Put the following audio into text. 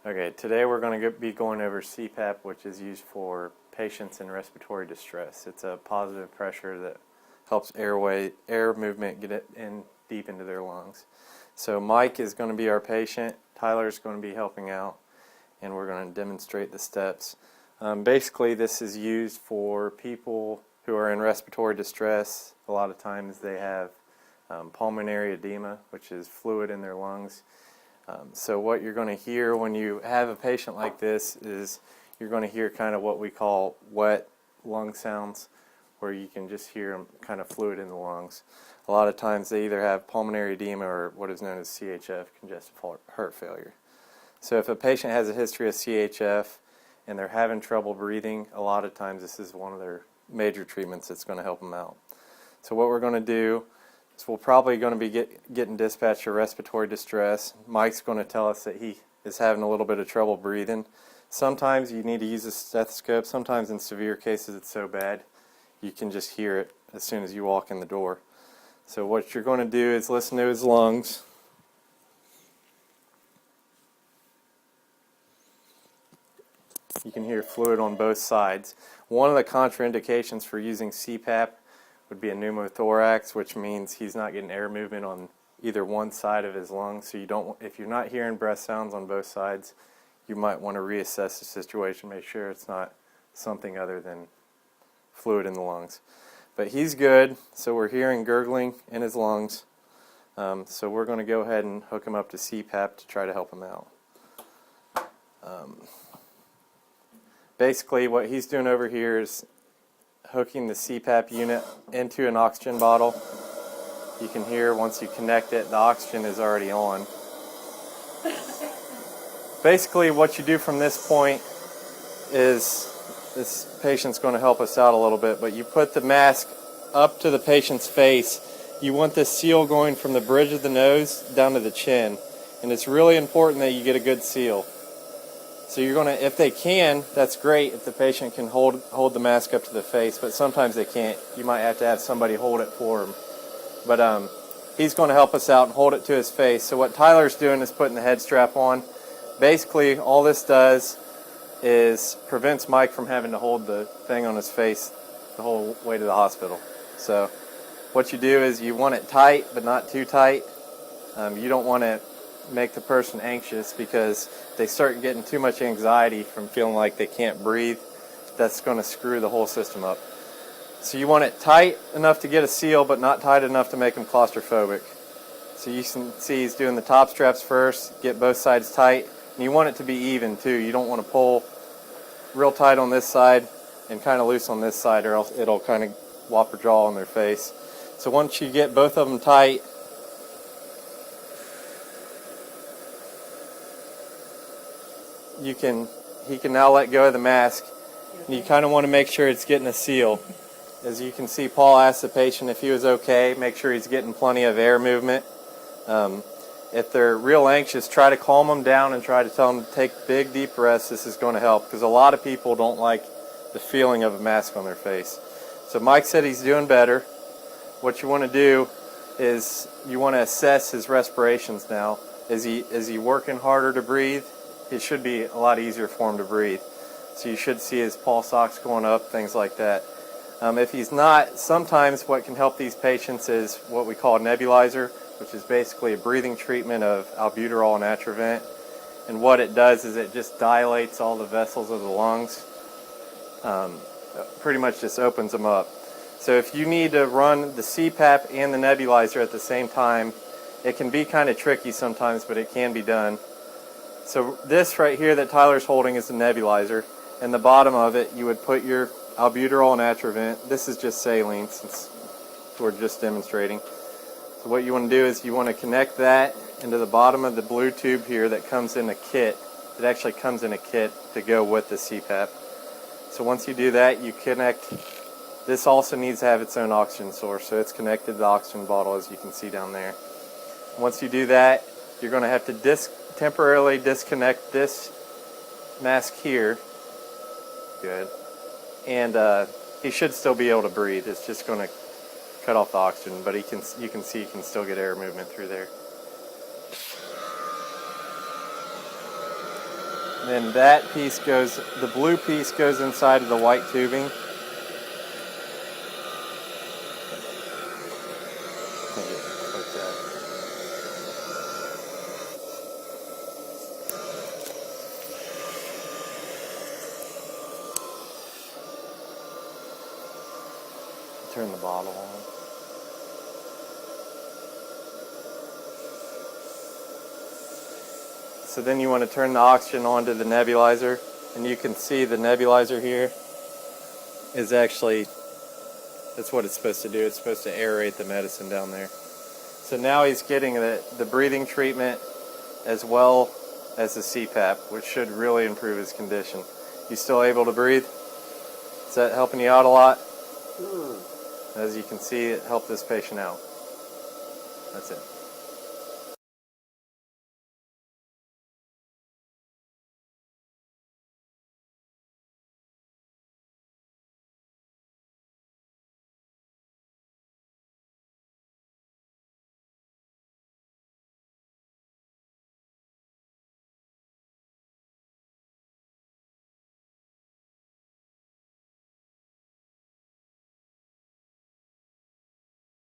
Okay, today we're going to be going over CPAP, which is used for patients in respiratory distress. It's a positive pressure that helps air movement get it in deep into their lungs. So Mike is going to be our patient, Tyler's going to be helping out, and we're going to demonstrate the steps. Basically, this is used for people who are in respiratory distress. A lot of times they have pulmonary edema, which is fluid in their lungs. So what you're going to hear when you have a patient like this is you're going to hear kind of what we call wet lung sounds, where you can just hear them kind of fluid in the lungs. A lot of times they either have pulmonary edema or what is known as CHF, congestive heart failure. So if a patient has a history of CHF and they're having trouble breathing, a lot of times this is one of their major treatments that's going to help them out. So what we're going to do is we're probably going to be getting dispatched for respiratory distress. Mike's going to tell us that he is having a little bit of trouble breathing. Sometimes you need to use a stethoscope. Sometimes in severe cases it's so bad you can just hear it as soon as you walk in the door. So what you're going to do is listen to his lungs. You can hear fluid on both sides. One of the contraindications for using CPAP would be a pneumothorax, which means he's not getting air movement on either one side of his lungs. So you don't, if you're not hearing breath sounds on both sides, you might want to reassess the situation, make sure it's not something other than fluid in the lungs. But he's good, so we're hearing gurgling in his lungs. So we're going to go ahead and hook him up to CPAP to try to help him out. Basically what he's doing over here is hooking the CPAP unit into an oxygen bottle. You can hear once you connect it, the oxygen is already on. Basically what you do from this point is, this patient's going to help us out a little bit, but you put the mask up to the patient's face. You want this seal going from the bridge of the nose down to the chin, and it's really important that you get a good seal. So you're going to, if they can, that's great if the patient can hold the mask up to the face, but sometimes they can't. You might have to have somebody hold it for him. But he's going to help us out and hold it to his face. So what Tyler's doing is putting the head strap on. Basically, all this does is prevents Mike from having to hold the thing on his face the whole way to the hospital. So what you do is you want it tight, but not too tight. You don't want to make the person anxious, because they start getting too much anxiety from feeling like they can't breathe. That's going to screw the whole system up. So you want it tight enough to get a seal, but not tight enough to make them claustrophobic. So you can see he's doing the top straps first, get both sides tight, and you want it to be even too. You don't want to pull real tight on this side and kind of loose on this side, or else it'll kind of whop a jaw on their face. So once you get both of them tight, he can now let go of the mask. And you kind of want to make sure it's getting a seal. As you can see, Paul asked the patient if he was okay, make sure he's getting plenty of air movement. If they're real anxious, try to calm them down and try to tell them to take big, deep breaths. This is going to help, because a lot of people don't like the feeling of a mask on their face. So Mike said he's doing better. What you want to do is you want to assess his respirations now. Is he working harder to breathe? It should be a lot easier for him to breathe. So you should see his pulse ox going up, things like that. If he's not, sometimes what can help these patients is what we call a nebulizer, which is basically a breathing treatment of albuterol and Atrovent. And what it does is it just dilates all the vessels of the lungs, pretty much just opens them up. So if you need to run the CPAP and the nebulizer at the same time, it can be kind of tricky sometimes, but it can be done. So this right here that Tyler's holding is the nebulizer, and the bottom of it you would put your albuterol and Atrovent. This is just saline, since we're just demonstrating. So what you want to do is you want to connect that into the bottom of the blue tube here that comes in a kit. It actually comes in a kit to go with the CPAP. So once you do that, you connect. This also needs to have its own oxygen source, so it's connected to the oxygen bottle, as you can see down there. Once you do that, you're going to have to temporarily disconnect this mask here. Good. And he should still be able to breathe. It's just going to cut off the oxygen, but you can see he can still get air movement through there. And then that piece goes, the blue piece goes inside of the white tubing. Make it like that. Turn the bottle on. So then you want to turn the oxygen onto the nebulizer, and you can see the nebulizer here is actually, that's what it's supposed to do. It's supposed to aerate the medicine down there. So now he's getting the breathing treatment as well as the CPAP, which should really improve his condition. You still able to breathe? Is that helping you out a lot? As you can see, it helped this patient out. That's it.